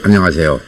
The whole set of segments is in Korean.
안녕하세요.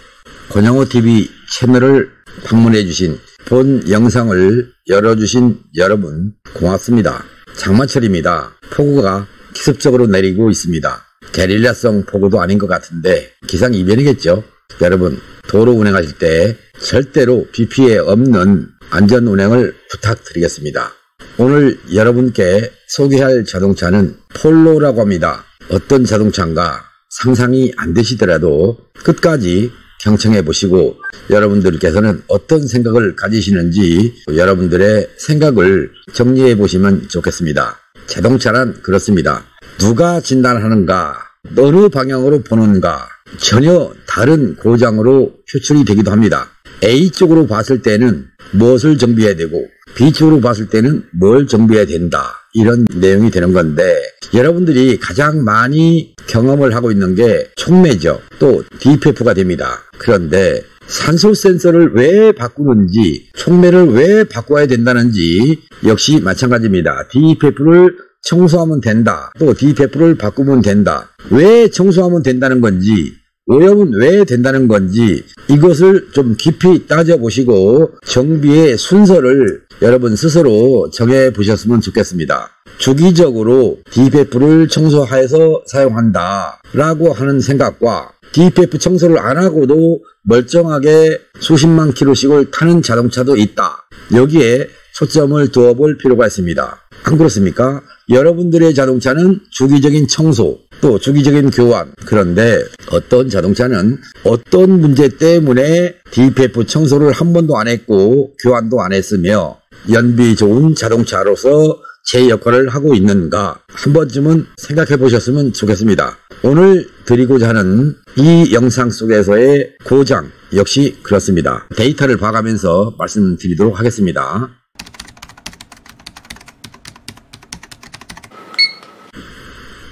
권영호TV 채널을 방문해주신 본 영상을 열어주신 여러분 고맙습니다. 장마철입니다. 폭우가 기습적으로 내리고 있습니다. 게릴라성 폭우도 아닌 것 같은데 기상이변이겠죠. 여러분, 도로 운행하실 때 절대로 비 피해 없는 안전운행을 부탁드리겠습니다. 오늘 여러분께 소개할 자동차는 폴로라고 합니다. 어떤 자동차인가 상상이 안 되시더라도 끝까지 경청해 보시고 여러분들께서는 어떤 생각을 가지시는지 여러분들의 생각을 정리해 보시면 좋겠습니다. 자동차란 그렇습니다. 누가 진단하는가, 어느 방향으로 보는가, 전혀 다른 고장으로 표출이 되기도 합니다. A쪽으로 봤을 때는 무엇을 정비해야 되고 B쪽으로 봤을 때는 뭘 정비해야 된다, 이런 내용이 되는 건데, 여러분들이 가장 많이 경험을 하고 있는 게 촉매죠. 또 DPF가 됩니다. 그런데 산소 센서를 왜 바꾸는지, 촉매를 왜 바꿔야 된다는지 역시 마찬가지입니다. DPF를 청소하면 된다, 또 DPF를 바꾸면 된다. 왜 청소하면 된다는 건지, 오염은 왜 된다는 건지, 이것을 좀 깊이 따져보시고 정비의 순서를 여러분 스스로 정해보셨으면 좋겠습니다. 주기적으로 DPF를 청소해서 사용한다 라고 하는 생각과 DPF 청소를 안 하고도 멀쩡하게 수십만 킬로씩을 타는 자동차도 있다, 여기에 초점을 두어볼 필요가 있습니다. 안 그렇습니까? 여러분들의 자동차는 주기적인 청소, 또 주기적인 교환. 그런데 어떤 자동차는 어떤 문제 때문에 DPF 청소를 한 번도 안 했고 교환도 안 했으며 연비 좋은 자동차로서 제 역할을 하고 있는가, 한 번쯤은 생각해 보셨으면 좋겠습니다. 오늘 드리고자 하는 이 영상 속에서의 고장 역시 그렇습니다. 데이터를 봐가면서 말씀드리도록 하겠습니다.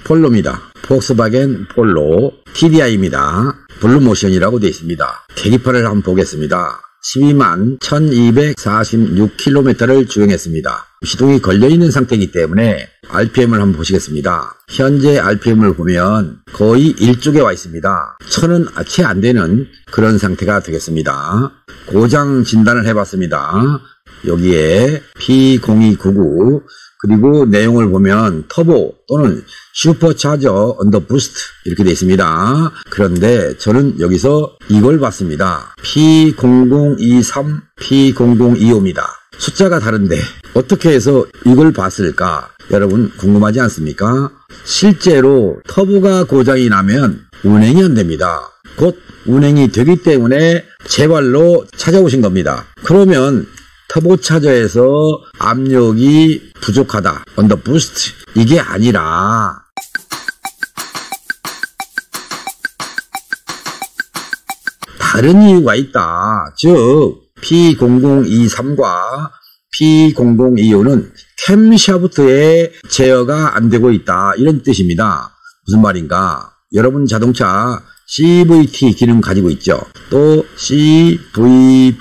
폴로입니다. 폭스바겐 폴로 TDI입니다. 블루모션이라고 되어 있습니다. 계기판을 한번 보겠습니다. 12만 1246km를 주행했습니다. 시동이 걸려있는 상태이기 때문에 RPM을 한번 보시겠습니다. 현재 RPM을 보면 거의 1쪽에 와 있습니다. 1000은 채 안 되는 그런 상태가 되겠습니다. 고장 진단을 해봤습니다. 여기에 P0299, 그리고 내용을 보면 터보 또는 슈퍼차저 언더 부스트 이렇게 되어 있습니다. 그런데 저는 여기서 이걸 봤습니다. P0023, P0025입니다. 숫자가 다른데 어떻게 해서 이걸 봤을까? 여러분 궁금하지 않습니까? 실제로 터보가 고장이 나면 운행이 안 됩니다. 곧 운행이 되기 때문에 제 발로 찾아오신 겁니다. 그러면 터보차저에서 압력이 부족하다, 언더 부스트, 이게 아니라 다른 이유가 있다. 즉 P0023과 P0025는 캠샤프트의 제어가 안 되고 있다, 이런 뜻입니다. 무슨 말인가? 여러분 자동차 CVT 기능 가지고 있죠. 또 CVVT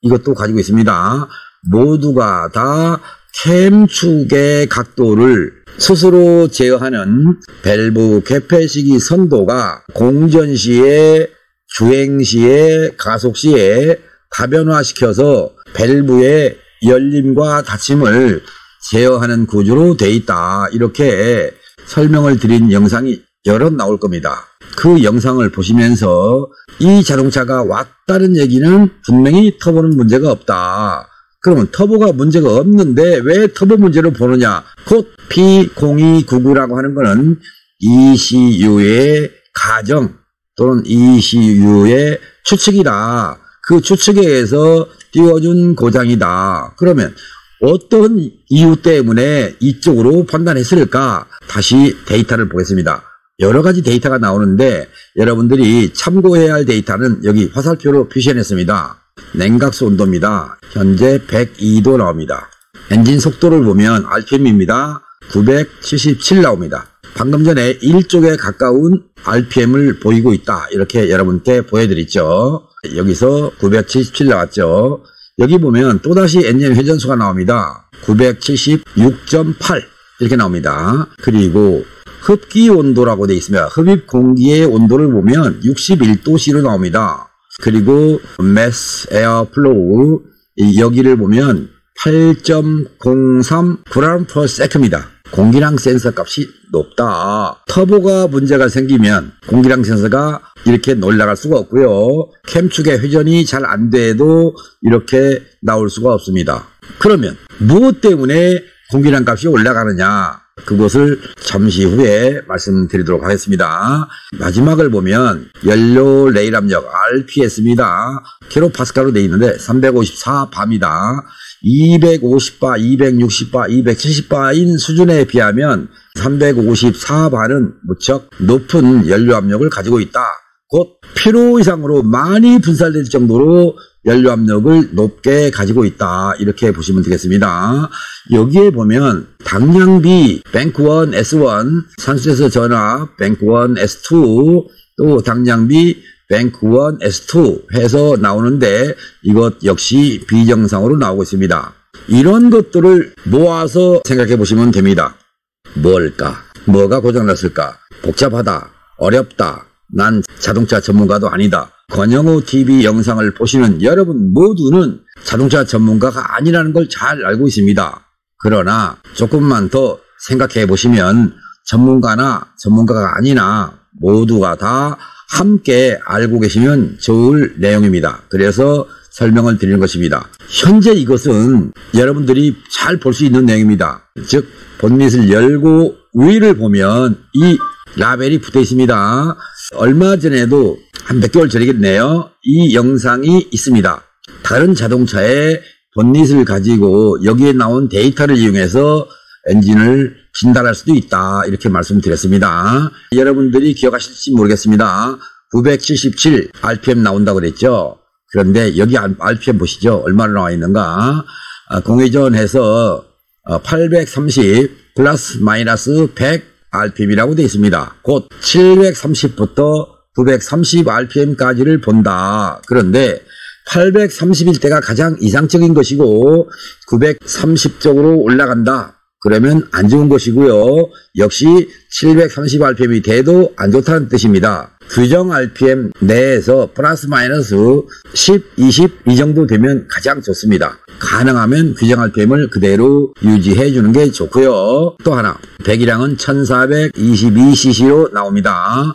이것도 가지고 있습니다. 모두가 다 캠축의 각도를 스스로 제어하는 밸브 개폐시기 선도가 공전 시에, 주행 시에, 가속 시에 다변화시켜서 밸브의 열림과 닫힘을 제어하는 구조로 되어 있다, 이렇게 설명을 드린 영상이 여러 나올 겁니다. 그 영상을 보시면서 이 자동차가 왔다는 얘기는 분명히 터보는 문제가 없다. 그러면 터보가 문제가 없는데 왜 터보 문제를 보느냐? 곧 P0299라고 하는 거는 ECU의 가정 또는 ECU의 추측이다. 그 추측에 의해서 띄워준 고장이다. 그러면 어떤 이유 때문에 이쪽으로 판단했을까? 다시 데이터를 보겠습니다. 여러 가지 데이터가 나오는데 여러분들이 참고해야 할 데이터는 여기 화살표로 표시해냈습니다. 냉각수 온도입니다. 현재 102도 나옵니다. 엔진 속도를 보면 RPM입니다. 977 나옵니다. 방금 전에 1쪽에 가까운 RPM을 보이고 있다, 이렇게 여러분께 보여드렸죠. 여기서 977 나왔죠. 여기 보면 또다시 엔진 회전수가 나옵니다. 976.8 이렇게 나옵니다. 그리고 흡기 온도라고 되어 있습니다. 흡입 공기의 온도를 보면 61도C로 나옵니다. 그리고 mass air flow 여기를 보면 8.03 g/s입니다. 공기량 센서 값이 높다. 터보가 문제가 생기면 공기량 센서가 이렇게 올라갈 수가 없고요. 캠축의 회전이 잘 안 돼도 이렇게 나올 수가 없습니다. 그러면 무엇 때문에 공기량 값이 올라가느냐? 그것을 잠시 후에 말씀드리도록 하겠습니다. 마지막을 보면 연료 레일 압력 RPS입니다. 킬로파스칼로 되어 있는데 354바입니다. 250바, 260바, 270바인 수준에 비하면 354바는 무척 높은 연료 압력을 가지고 있다. 곧 필요 이상으로 많이 분산될 정도로 연료 압력을 높게 가지고 있다. 이렇게 보시면 되겠습니다. 여기에 보면 당량비 뱅크1 S1, 산소에서 전압 뱅크1 S2, 또 당량비 뱅크1 S2 해서 나오는데 이것 역시 비정상으로 나오고 있습니다. 이런 것들을 모아서 생각해 보시면 됩니다. 뭘까? 뭐가 고장났을까? 복잡하다. 어렵다. 난 자동차 전문가도 아니다. 권영우 TV 영상을 보시는 여러분 모두는 자동차 전문가가 아니라는 걸 잘 알고 있습니다. 그러나 조금만 더 생각해 보시면 전문가나 전문가가 아니나 모두가 다 함께 알고 계시면 좋을 내용입니다. 그래서 설명을 드리는 것입니다. 현재 이것은 여러분들이 잘 볼 수 있는 내용입니다. 즉 본닛을 열고 위를 보면 이 라벨이 붙어 있습니다. 얼마 전에도 한 몇 개월 전이겠네요. 이 영상이 있습니다. 다른 자동차의 본닛을 가지고 여기에 나온 데이터를 이용해서 엔진을 진단할 수도 있다. 이렇게 말씀드렸습니다. 여러분들이 기억하실지 모르겠습니다. 977 RPM 나온다고 그랬죠. 그런데 여기 RPM 보시죠. 얼마나 나와 있는가. 공회전해서 830 플러스 마이너스 100 RPM이라고 되어 있습니다. 곧 730부터 930 RPM까지를 본다. 그런데 830일 때가 가장 이상적인 것이고 930쪽으로 올라간다. 그러면 안 좋은 것이고요. 역시 730 RPM이 돼도 안 좋다는 뜻입니다. 규정 RPM 내에서 플러스 마이너스 10, 20 이 정도 되면 가장 좋습니다. 가능하면 규정 RPM을 그대로 유지해 주는 게 좋고요. 또 하나, 배기량은 1422cc로 나옵니다.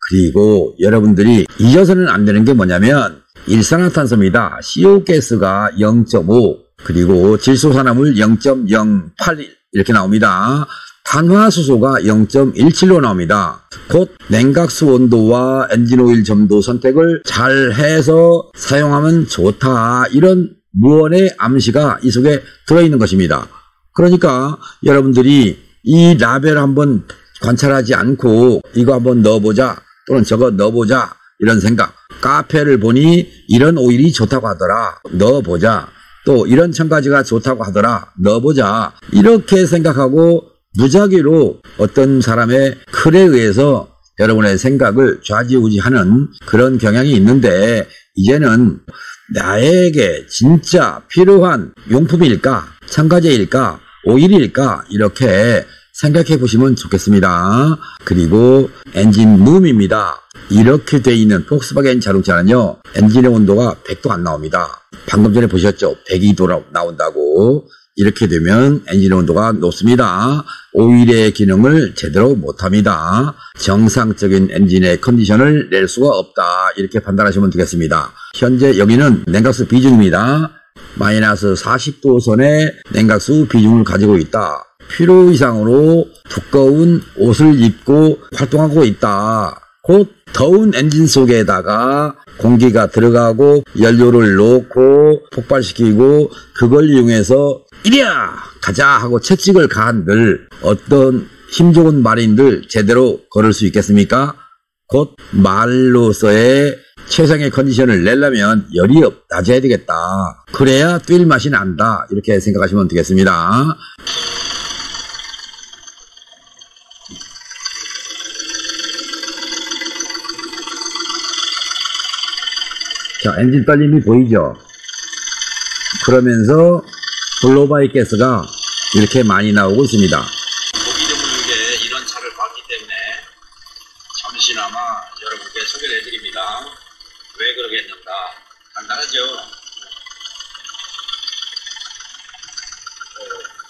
그리고 여러분들이 잊어서는 안 되는 게 뭐냐면 일산화탄소입니다. CO 가스가 0.5 그리고 질소산화물 0.081 이렇게 나옵니다. 탄화수소가 0.17로 나옵니다. 곧 냉각수 온도와 엔진오일 점도 선택을 잘 해서 사용하면 좋다. 이런 무언의 암시가 이 속에 들어있는 것입니다. 그러니까 여러분들이 이 라벨 한번 관찰하지 않고 이거 한번 넣어보자 또는 저거 넣어보자 이런 생각. 카페를 보니 이런 오일이 좋다고 하더라. 넣어보자. 또 이런 첨가지가 좋다고 하더라. 넣어보자. 이렇게 생각하고 무작위로 어떤 사람의 글에 의해서 여러분의 생각을 좌지우지하는 그런 경향이 있는데 이제는 나에게 진짜 필요한 용품일까? 첨가제일까? 오일일까? 이렇게 생각해 보시면 좋겠습니다. 그리고 엔진룸입니다. 이렇게 돼 있는 폭스바겐 자동차는요. 엔진의 온도가 100도 안 나옵니다. 방금 전에 보셨죠? 102도 나온다고. 이렇게 되면 엔진의 온도가 높습니다. 오일의 기능을 제대로 못합니다. 정상적인 엔진의 컨디션을 낼 수가 없다. 이렇게 판단하시면 되겠습니다. 현재 여기는 냉각수 비중입니다. 마이너스 40도 선의 냉각수 비중을 가지고 있다. 필요 이상으로 두꺼운 옷을 입고 활동하고 있다. 곧 더운 엔진 속에다가 공기가 들어가고 연료를 넣고 폭발시키고 그걸 이용해서 이리야 가자 하고 채찍을 가한들 어떤 힘 좋은 말인들 제대로 걸을 수 있겠습니까? 곧 말로서의 최상의 컨디션을 내려면 열이 낮아야 되겠다. 그래야 뛸 맛이 난다. 이렇게 생각하시면 되겠습니다. 자, 엔진 떨림이 보이죠? 그러면서 블로바이 가스가 이렇게 많이 나오고 있습니다. 보기 드문 게 이런 차를 봤기 때문에 왜 그러겠는가? 간단하죠.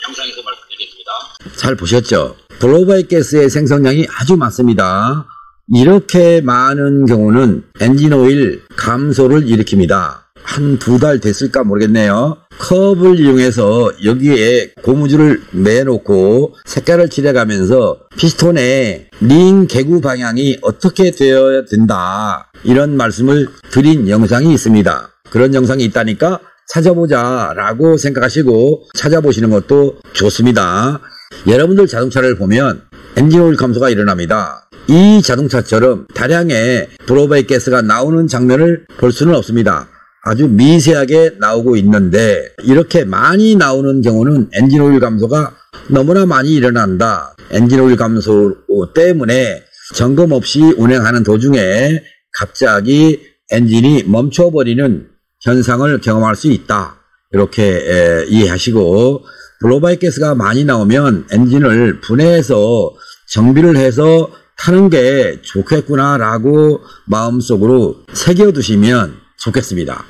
영상에서 말씀드리겠습니다. 잘 보셨죠? 블로바이크 가스의 생성량이 아주 많습니다. 이렇게 많은 경우는 엔진오일 감소를 일으킵니다. 한 2달 됐을까 모르겠네요. 컵을 이용해서 여기에 고무줄을 매놓고 색깔을 칠해가면서 피스톤의 링 개구 방향이 어떻게 되어야 된다, 이런 말씀을 드린 영상이 있습니다. 그런 영상이 있다니까 찾아보자 라고 생각하시고 찾아보시는 것도 좋습니다. 여러분들 자동차를 보면 엔진오일 감소가 일어납니다. 이 자동차처럼 다량의 블로바이크 가스가 나오는 장면을 볼 수는 없습니다. 아주 미세하게 나오고 있는데, 이렇게 많이 나오는 경우는 엔진오일 감소가 너무나 많이 일어난다. 엔진오일 감소 때문에 점검 없이 운행하는 도중에 갑자기 엔진이 멈춰버리는 현상을 경험할 수 있다. 이렇게 이해하시고, 블로바이크 가스가 많이 나오면 엔진을 분해해서 정비를 해서 타는 게 좋겠구나라고 마음속으로 새겨두시면 좋겠습니다.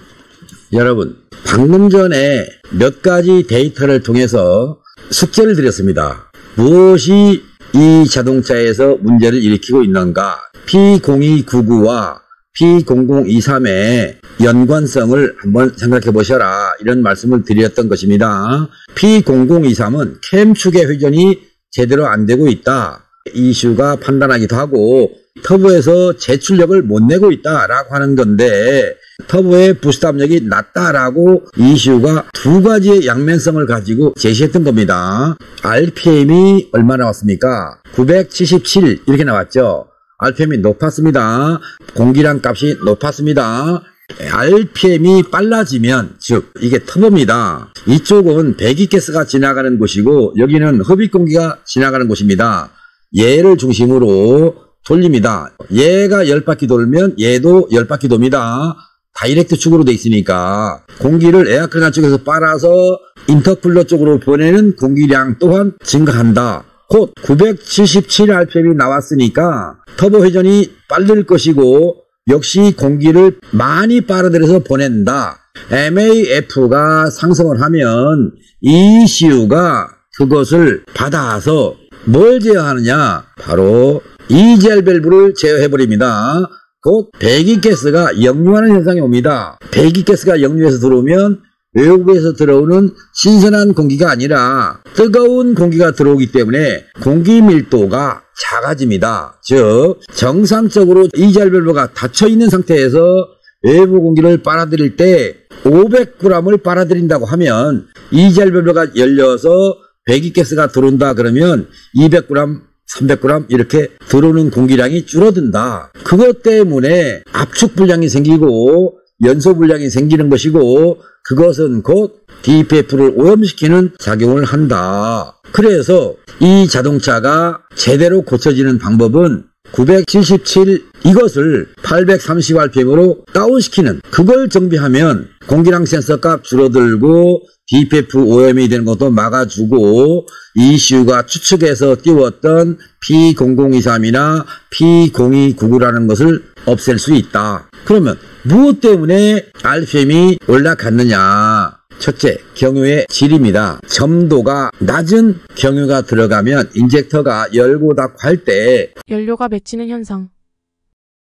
여러분, 방금 전에 몇 가지 데이터를 통해서 숙제를 드렸습니다. 무엇이 이 자동차에서 문제를 일으키고 있는가? P0299와 P0023의 연관성을 한번 생각해 보셔라, 이런 말씀을 드렸던 것입니다. P0023은 캠 축의 회전이 제대로 안 되고 있다, 이슈가 판단하기도 하고, 터보에서 제출력을 못 내고 있다라고 하는 건데, 터보의 부스트 압력이 낮다라고 이슈가 2가지의 양면성을 가지고 제시했던 겁니다. RPM이 얼마 나왔습니까? 977 이렇게 나왔죠. RPM이 높았습니다. 공기량 값이 높았습니다. RPM이 빨라지면, 즉 이게 터보입니다. 이쪽은 배기가스가 지나가는 곳이고 여기는 흡입공기가 지나가는 곳입니다. 얘를 중심으로 돌립니다. 얘가 10바퀴 돌면 얘도 10바퀴 돕니다. 다이렉트 축으로 돼 있으니까 공기를 에어컨 안쪽에서 빨아서 인터쿨러 쪽으로 보내는 공기량 또한 증가한다. 곧 977rpm이 나왔으니까 터보 회전이 빠를 것이고 역시 공기를 많이 빨아들여서 보낸다. MAF가 상승을 하면 ECU가 그것을 받아서 뭘 제어하느냐? 바로 EGR 밸브를 제어해버립니다. 곧 배기가스가 역류하는 현상이 옵니다. 배기가스가 역류해서 들어오면 외국에서 들어오는 신선한 공기가 아니라 뜨거운 공기가 들어오기 때문에 공기 밀도가 작아집니다. 즉 정상적으로 EGR 밸브가 닫혀있는 상태에서 외부 공기를 빨아들일 때 500g을 빨아들인다고 하면 EGR 밸브가 열려서 배기가스가 들어온다 그러면 200g, 300g 이렇게 들어오는 공기량이 줄어든다. 그것 때문에 압축 불량이 생기고 연소 불량이 생기는 것이고 그것은 곧 DPF를 오염시키는 작용을 한다. 그래서 이 자동차가 제대로 고쳐지는 방법은 977 이것을 830rpm으로 다운시키는, 그걸 정비하면 공기량 센서 값 줄어들고 DPF 오염이 되는 것도 막아주고 ECU가 추측해서 띄웠던 P0023이나 P0299라는 것을 없앨 수 있다. 그러면 무엇 때문에 RPM이 올라갔느냐? 첫째, 경유의 질입니다. 점도가 낮은 경유가 들어가면 인젝터가 열고 닫고 할 때 연료가 맺히는 현상,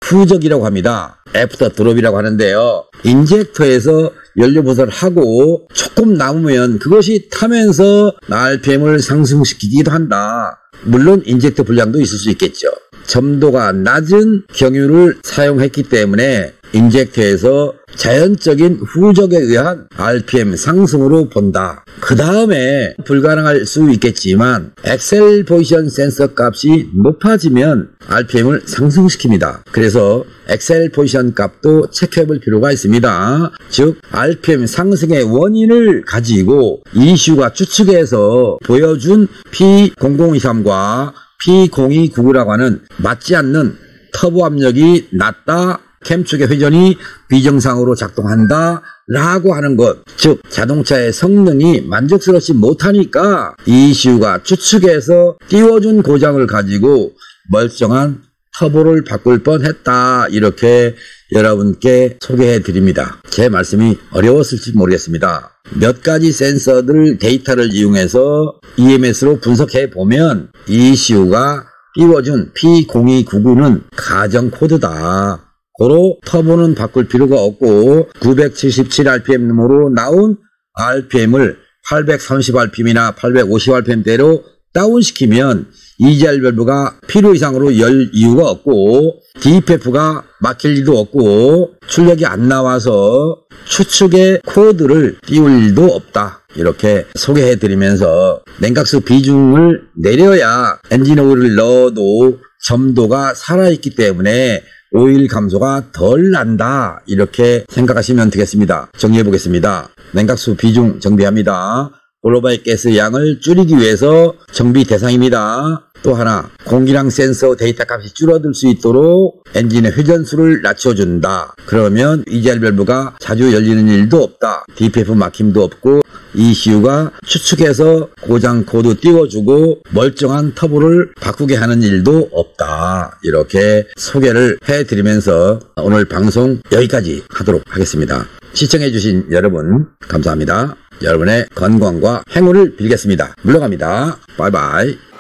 후적이라고 합니다. 애프터 드롭이라고 하는데요. 인젝터에서 연료 보살을 하고 조금 남으면 그것이 타면서 RPM을 상승시키기도 한다. 물론 인젝터 불량도 있을 수 있겠죠. 점도가 낮은 경유를 사용했기 때문에 인젝터에서 자연적인 후적에 의한 RPM 상승으로 본다. 그 다음에 불가능할 수 있겠지만 엑셀 포지션 센서 값이 높아지면 RPM을 상승시킵니다. 그래서 엑셀 포지션 값도 체크해 볼 필요가 있습니다. 즉 RPM 상승의 원인을 가지고 ECU가 추측해서 보여준 P0023과 P0299라고 하는 맞지 않는 터보 압력이 낮다, 캠축의 회전이 비정상으로 작동한다 라고 하는 것, 즉 자동차의 성능이 만족스럽지 못하니까 ECU가 추측해서 띄워준 고장을 가지고 멀쩡한 터보를 바꿀 뻔했다, 이렇게 여러분께 소개해 드립니다. 제 말씀이 어려웠을지 모르겠습니다. 몇 가지 센서들 데이터를 이용해서 EMS로 분석해 보면 ECU가 띄워준 P0299는 가정 코드다. 고로 터보는 바꿀 필요가 없고 977rpm으로 나온 RPM을 830rpm이나 850rpm대로 다운시키면 EGR 밸브가 필요 이상으로 열 이유가 없고 DPF가 막힐 일도 없고 출력이 안 나와서 추측의 코드를 띄울 일도 없다. 이렇게 소개해드리면서 냉각수 비중을 내려야 엔진 오일을 넣어도 점도가 살아있기 때문에 오일 감소가 덜 난다. 이렇게 생각하시면 되겠습니다. 정리해 보겠습니다. 냉각수 비중 정비합니다. 글로벌 가스 양을 줄이기 위해서 정비 대상입니다. 또 하나, 공기량 센서 데이터 값이 줄어들 수 있도록 엔진의 회전수를 낮춰준다. 그러면 EGR 밸브가 자주 열리는 일도 없다. DPF 막힘도 없고 ECU가 추측해서 고장 코드 띄워주고 멀쩡한 터보를 바꾸게 하는 일도 없다. 이렇게 소개를 해드리면서 오늘 방송 여기까지 하도록 하겠습니다. 시청해주신 여러분 감사합니다. 여러분의 건강과 행운을 빌겠습니다. 물러갑니다. 바이바이.